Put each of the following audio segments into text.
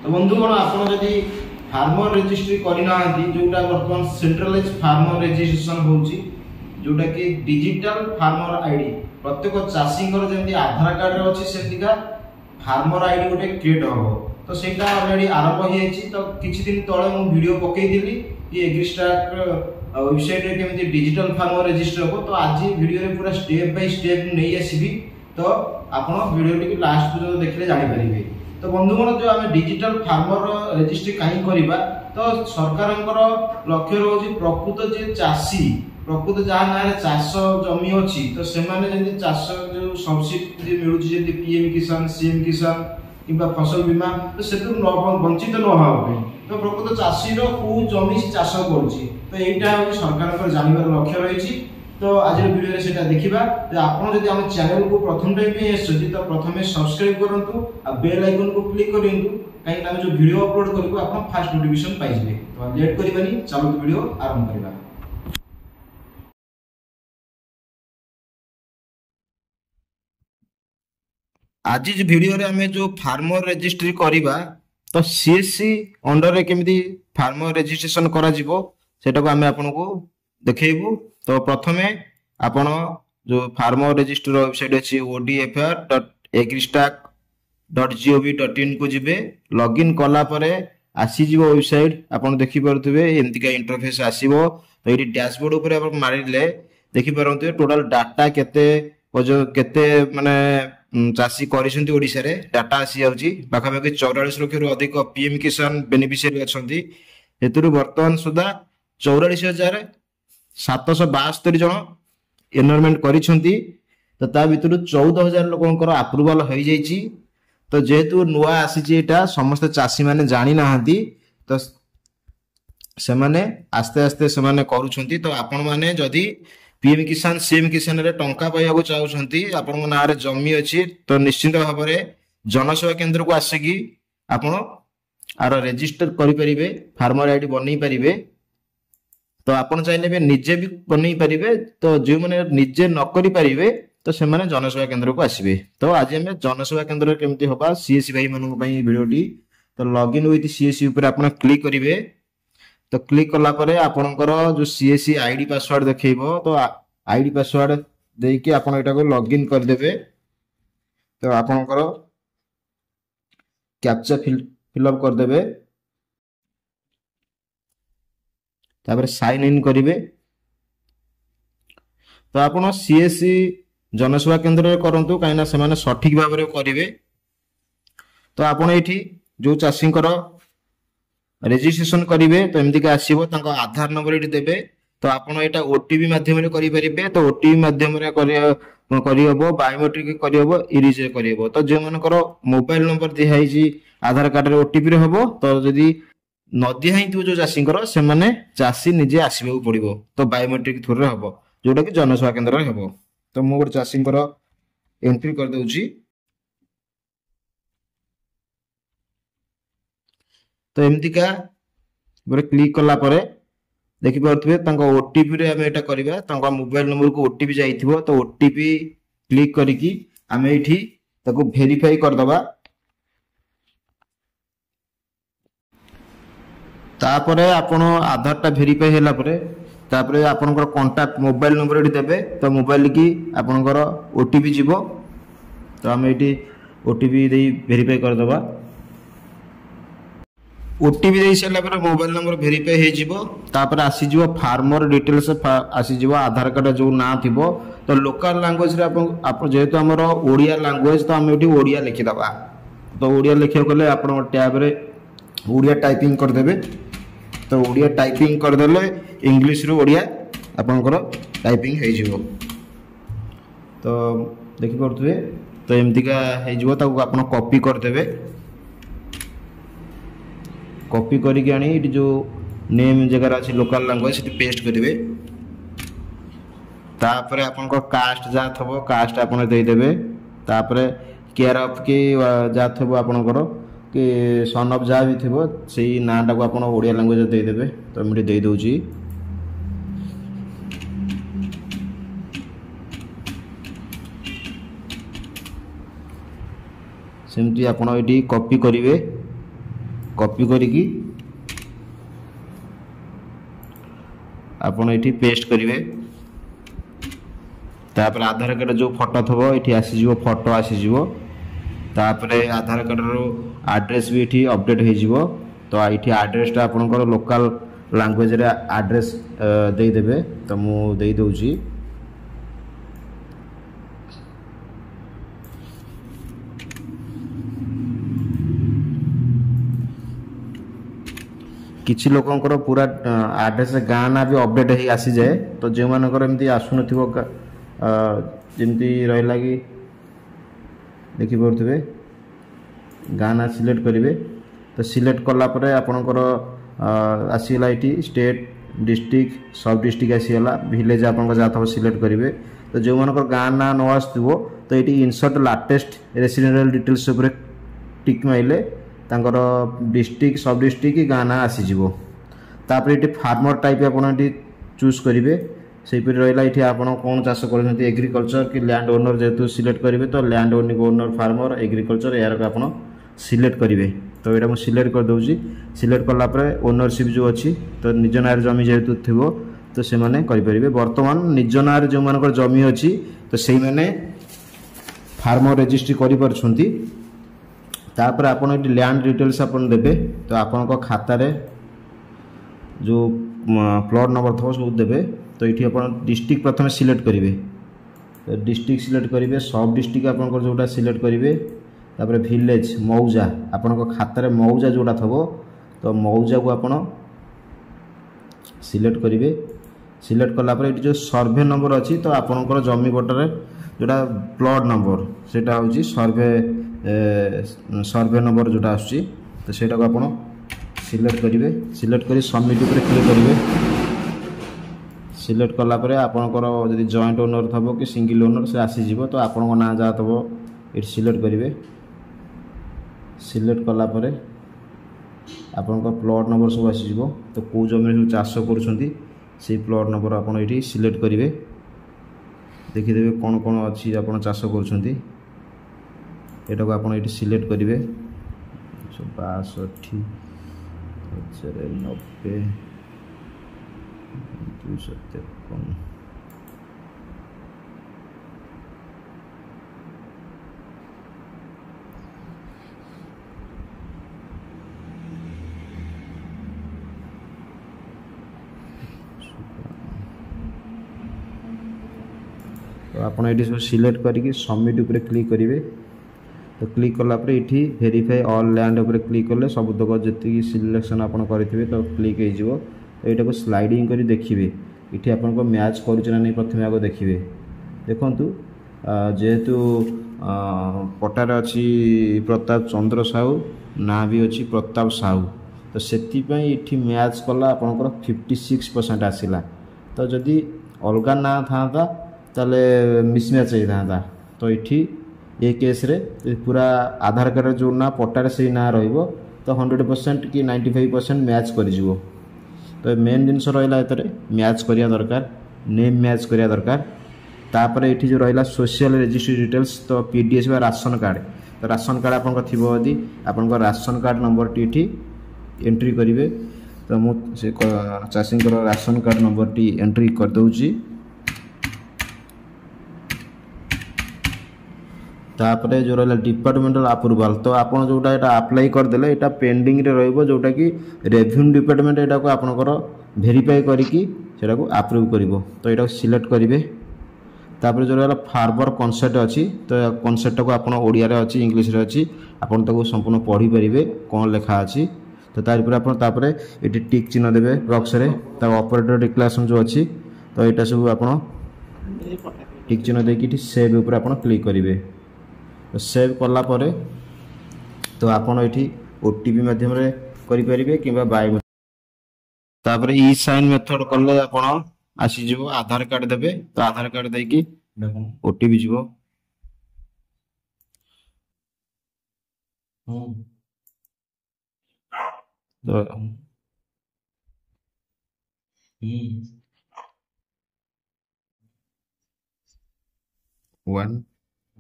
तो बंधुगण आपन जदि फार्मर रजिस्ट्री करना जोटा बर्तमान सेंट्रलाइज फार्मर रजिस्ट्रेशन होउची जोटा कि डिजिटल फार्मर आईडी प्रत्येक चाषी जमी आधार कार्ड रे अच्छी सेमतिका फार्मर आईडी गोटे क्रिएट हो तो सेटा ऑलरेडी आरंभ हो जाइए। तो किछि दिन तळे मु वीडियो पकेइदिली कि एग्रीस्टाक वेबसाइट रे केमिति डिजिटल फार्मर रजिस्टर हो। तो आज वीडियो रे पूरा स्टेप बाय स्टेप नहीं आसीबी तो आपण वीडियो टी लास्ट पर्यंत देखले जानि परिबे। तो बंधुगण जो आम डिजिटल फार्मर रजिस्ट्री कहीं करवा तो सरकार लक्ष्य रोचे प्रकृत जे चाषी प्रकृत जहाँ ना चाष जमी अच्छी तो से चाष जो सब्सिडी मिलूँ पीएम किसान सीएम किसान कि फसल बीमा तो से वंचित न होगा तो प्रकृत चाषी को जमी से चाष करुँची तो यहाँ हूँ सरकार जानवर लक्ष्य रही। तो आज वीडियो रे सेटा देखिबा आपन जदि हम चैनल को प्रथम टाइम पे आछथि तो प्रथमे सब्सक्राइब करंतु आ बेल आइकन को क्लिक करियंतु काहे हम जो वीडियो अपलोड करबो आपन फास्ट नोटिफिकेशन पाइ जिवे। तो लेट करिबानी चलो वीडियो आरंभ करिबा। आज जो वीडियो रे हमें जो फार्मर रजिस्ट्री करिबा तो सीएससी अंडर रे केमिति फार्मर रजिस्ट्रेशन करा जिवो सेटा को हमें आपन को देखैबू। तो प्रथमे आपण जो फार्मर रजिस्टर वेबसाइट अच्छी odfr.agristack.gov.in को जिबे लॉगिन कला परे आसी जीवो वेबसाइट आपण देखि परथुबे एमतिका इंटरफेस आसीबो। तो एडी डैशबोर्ड ऊपर आपण मारिले देखि परथुबे टोटल डाटा केते माने चासी करिसंती ओडिसा रे डाटा आसी जाउची बाखाबाकी 44 लाख रु अधिक पीएम किसान बेनिफिशियरी अछंती हेतुरु वर्तमान सुधा 44,772 जन एनरोलमेंट करिसंती। तो ता भितरु 14,000 लोकंकर अप्रूवल हो जाइछि। तो जेहेतु नुआ आसीछि एटा समस्त चासी माने जानि नाहंती तो से माने आस्ते आस्ते से माने करूछंती। तो आपण माने जदी पीएम किसान सीएम किसान रे टंका पाइबाको चाहउछंती आपण नारे जमी अछि तो निश्चित भाव में जनसेवा केंद्र को आसिकी आपण आर रजिस्टर करि परिबे फार्मर आईडी बनै परिबे। तो आपण चाहिए निजे भी बनै परिबे तो जो माने निजे न करि परिबे तो से माने जनसेवा केंद्र को आसीबे। तो आज हम जनसेवा केंद्र केमती होबा सीएससी भाई मानन पई वीडियोटी तो लॉगिन विथ सीएससी ऊपर आपण क्लिक करिवे। तो क्लिक कला परे आपनकर जो सीएससी आईडी पासवर्ड देखैबो तो आईडी पासवर्ड देई के आपण एटा को लॉगिन कर देबे। तो आपनकर कैप्चा फिलअप कर देबे तापर साइन इन करिवे। तो आपण सीएससी जनसेवा केंद्र रे करंतु काइना से माने सठिक भाव रे करिवे। तो आपण एठी जो चाषींकर रजिस्ट्रेशन करिवे तो एमती का आसीबो तांको आधार नंबर एठी देबे। तो आपण एटा ओटीपी माध्यम रे करि परिबे। तो ओटीपी माध्यम रे करियबो बायोमेट्रिक करियबो इरिज करियबो। तो जे मानकर मोबाइल नंबर दिया हिची आधार कार्ड रे ओटीपी रे हबो तो जदी नदी हाई जो चाषी से माने चाषी निजे आसवा पड़ो तो बायोमेट्रिक थ्रू रे हबो जोटा कि जनसेवा केंद्र रे हबो। तो मु गोटे चाषी एंट्री कर दउची। तो एमतिका गोटे क्लिक कला परे देखि परथबे तांको ओटीपी रे हम एटा करबा तांको मोबाइल नंबर को ओटीपी जाइथिबो तो ओटीपी क्लिक करिकी हम एठी ताको वेरीफाई कर दबा। तापरे आपण आधार टा वेरीफाई हैला परे तापरे आपनकर कांटेक्ट मोबाइल नंबर एठी देबे। तो मोबाइल की आपनकर ओटीपी जीवो तो हम एठी ओटीपी देई वेरीफाई कर दबा। ओटीपी देई सला परे मोबाइल नंबर वेरीफाई हे जीवो तापरे आसी जीवो फार्मर डिटेल्स आसी जीवो आधार कार्ड जो ना थिबो। तो लोकल लैंग्वेज रे आप जेहेतु हमर ओडिया लैंग्वेज तो हम एठी ओडिया लिखि दबा। तो ओडिया लिखियो कले आपण टैब रे ओडिया टाइपिंग कर देबे। तो ओडिया टाइपिंग कर देले इंग्लिश रो ओडिया आपनकर टाइपिंग हे जिवो। तो देखि परथबे तो एमतिका हे जिवो ताको आपण कॉपी कर देबे। कॉपी करी के आनी जो नेम जगह अछि लोकल लैंग्वेज से पेस्ट करिवे। तापरे आपनकर कास्ट जा थबो कास्ट आपण देई देबे। तापरे केयर ऑफ के जा थबो आपनकर कि सन ऑफ जा भी थबो सेही नाटा को आपण ओडिया लैंग्वेज दे देबे। तो मिडी दे दउची। सेमती आपण एटी कॉपी करिवे। कॉपी करिकी आपण एठी पेस्ट करिवे तापर आधार कार्ड जो फोटो थबो एठी आसी जिवो फोटो आसी जिवो तापर आधार कार्ड रो एड्रेस भी एठी अपडेट हो जिवो तो एठी एड्रेस ता आपनकर लोकल लैंग्वेज रे एड्रेस दे देबे तो मु दे दोउची किछि लोकंकर पूरा एड्रेस गाँ ना भी अपडेट हो आसी जाए तो जो मानकर एमती आसुन जमती रहा कि देखिपे गाँ ना सिलेक्ट करेंगे तो सिलेक्ट कलापर आपणकर आसीगला ये स्टेट डिस्ट्रिक्ट सब डिस्ट्रिक्ट आसीगला विलेज आप जहाँ थो सिलेक्ट करेंगे तो जो मानकर गाँ ना न आसो तो ये इंसर्ट लाटेस्ट रेसिडेंशियल डिटेल्स टिक माइले तांकर डिस्ट्रिक्ट सब डिस्ट्रिक्ट गाँ ना आसीजिवो तापर ये फार्मर टाइप आप चूज करेंगे से रहा ये आप कौन चाष कर एग्रीकल्चर कि लैंड ओनर जेहेतु सिलेक्ट करेंगे तो लैंड ओनर फार्मर एग्रीकल्चर यार आप सिलेक्ट करेंगे तो यहाँ मुझे सिलेक्ट कर दूसरी सिलेक्ट कलापर ओनरशिप जो अच्छी तो निज ना जमी जेहेतु थी तो से मैंने करेंगे बर्तमान निज ना जो मान जमी अच्छी तो से मैंने फार्मर रजिस्ट्री कर तापर आपन ये लैंड डिटेल्स आपन देबे तो आपन को खाता रे जो प्लॉट नंबर थो सब देबे तो ये आपन डिस्ट्रिक्ट प्रथम सिलेक्ट करेंगे तो डिस्ट्रिक्ट सिलेक्ट करेंगे सब डिस्ट्रिक्ट आपन जोटा सिलेक्ट करेंगे तापर विलेज मौजा आपन को खाता रे मौजा जोटा थबो तो मौजा को आपन सिलेक्ट करेंगे सिलेक्ट कला पर ये जो सर्वे नंबर अच्छी तो आपन जमी पटर जोटा प्लॉट नंबर सेटा होची सर्वे नंबर जोटा आसुची तो सेटा को आपन सिलेक्ट करेंगे सिलेक्ट करी सबमिट ऊपर क्लिक करेंगे सिलेक्ट कला पर आपनकर जदि जॉइंट ओनर थबो कि सिंगल ओनर से आसीजिवो तो आपन ना जहाँ थबो ये सिलेक्ट करेंगे सिलेक्ट कला पर आपनकर प्लॉट नंबर सब आसीजिवो तो को जमी सब चाष करुछंती से प्लॉट नंबर आपन ये सिलेक्ट करेंगे देखिदेवे कौन कौन अच्छी आप चाष करुछंती एटा को आपन ये सिलेक्ट करेंगे 62 90 253 तो आपन ये सब सिलेक्ट करके सबमिट ऊपर क्लिक करेंगे तो क्लिक कलापर ये वेरीफाई ऑल लैंड उपर क्लिक कले सबुतक जी सिलेक्शन आप करेंगे तो क्लिक हो यहाँ को स्लाइडिंग कर देखिए ये आप मैच करुचे ना नहीं प्रथम आगे देखिए देखु जेहेतु पटार अच्छी प्रताप चंद्र साहू ना भी अच्छी प्रताप साहू तो से मैच कला आपंकर 56% आसला तो जदि अलग ना था ताले मिसमैच होता तो ये केस रे पूरा आधार कार्ड जो ना पट्टार से ना रहिबो तो 100% कि 95% मैच कर जिवो तो मेन जिनस रहा ये मैच करिया दरकार नेम मैच करिया दरकार तापर ये जो रहा सोशल रजिस्ट्री डिटेल्स तो पीडीएस बा राशन कार्ड तो राशन कार्ड आपन थी यदि आपन ration card number T entry करेंगे तो मुझे चाषी ration card number T entry कर दूची तापर जो रहा डिपार्टमेंटल अप्रूवाल तो आप जोटा यहाँ अप्लाई करदे यहाँ पेंडिंग रे रहिबो जोटा कि रेवेन्यू डिपार्टमेंट यहाँ को आपनकर वेरीफाई करिकी सेटा को अप्रूव करिवो तो यहाँ सिलेक्ट करेंगे तापर जो रहा फार्मर कनसेप्ट अच्छी तो कनसेप्ट को आपन ओडिया रे अच्छी इंग्लिश रे अच्छी आपन ताको संपूर्ण पढ़ी पारिबे कौन लेखा अच्छी तो तार आपन तापर ये टिक चिन्ह देबे बॉक्स रे ता ऑपरेटर डिक्लेरेशन जो अच्छी तो यहाँ सब आपन टिक चिन्ह देकी सेव ऊपर आपन क्लिक करेंगे तो सेव कला परे तो आपन ये ओटीपी माध्यम रे करि परिबे किबा बाय तापर ई साइन मेथड कले आपन आसी जिवो आधार कार्ड देबे तो आधार कार्ड देकी ओटीपी जिवो तो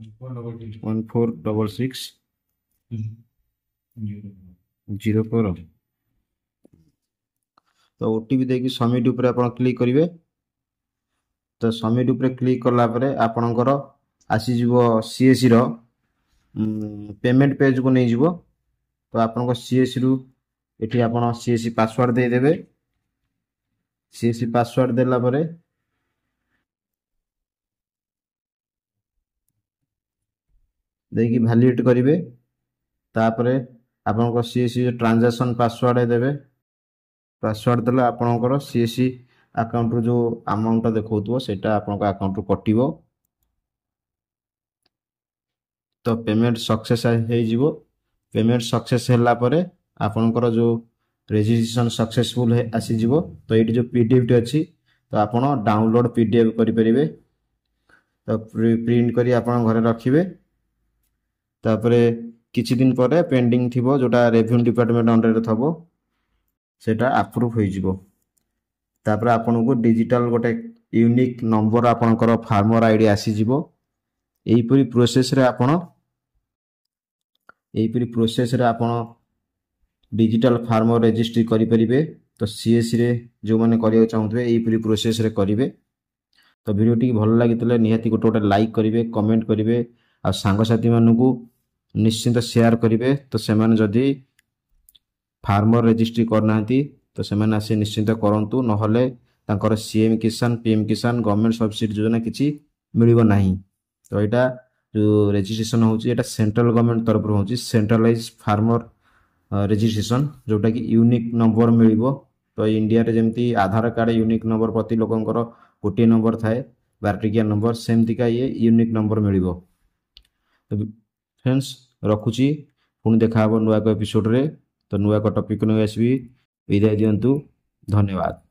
1466 04 तो ओटीपी देकी सबमिट ऊपर आपण क्लिक करिवे। तो सबमिट ऊपर क्लिक करला परे आपणकर आसी जीवो सीएससी रो पेमेंट पेज को नहीं जीवो। तो आपणको सीएससी रु एठी आपण सीएससी पासवर्ड दे देबे। सीएससी पासवर्ड देला परे देकी वैलिडेट करिवे। तापरे आपणको सीएससी ट्रांजैक्शन पासवर्ड देबे। पासवर्ड देला आपणकर सीएससी अकाउंट रो जो अमाउंट देखौतबो सेटा आपणको अकाउंट रो कटिबो। तो पेमेंट सक्सेस हे जीवो। पेमेंट सक्सेस हैला परे आपणकर जो रजिस्ट्रेशन सक्सेसफुल है आसी जीवो। तो एटी जो पीडीएफ टी अछि तो आपण डाउनलोड पीडीएफ करि परिबे। तो प्रिंट करी आपण घरे रखिबे। तापरे किछि दिन परे पेंडिंग थिबो जोटा रेवेन्यू डिपार्टमेंट अंडर रे थबो सेटा अप्रूव होई जीवो। तापरे आपण को डिजिटल गोटे यूनिक नंबर आपणकर फार्मर आईडी आसी जीवो। एहीपरी प्रोसेस रे आपण डिजिटल फार्मर रजिस्ट्री करि परिबे। तो सीएससी रे जो माने करियो चाहउतबे एहीपरी प्रोसेस रे करिवे। तो वीडियो टी भल लागितले निहाती गोटे लाइक करिवे, कमेंट करिवे आ सांग साथी मानकू निश्चिंत शेयर करिवे। तो सेमाने जदी फार्मर रजिस्ट्री करनांती तो सेमाने आसे निश्चिंत करंतु, नहले तांकर सीएम किसान, पीएम किसान, गवर्नमेंट सब्सिडी योजना किछि मिलिबो नाही। तो एटा जो रजिस्ट्रेशन होची एटा सेंट्रल गवर्नमेंट तरफ रो होची सेंट्रलाइज फार्मर रजिस्ट्रेशन जोटा कि यूनिक नंबर मिलिबो। तो इंडिया रे जेमती आधार कार्ड यूनिक नंबर प्रति लोकंकर गोटे नंबर थाए 12 टिकिया नंबर, सेमती का ये यूनिक नंबर मिलिबो। तो फ्रेंड्स रखुची पुणी देखा हबो नुआ को एपिसोड रे। तो नुआ को टॉपिक नै आसीबी विदाय दियंतु। धन्यवाद।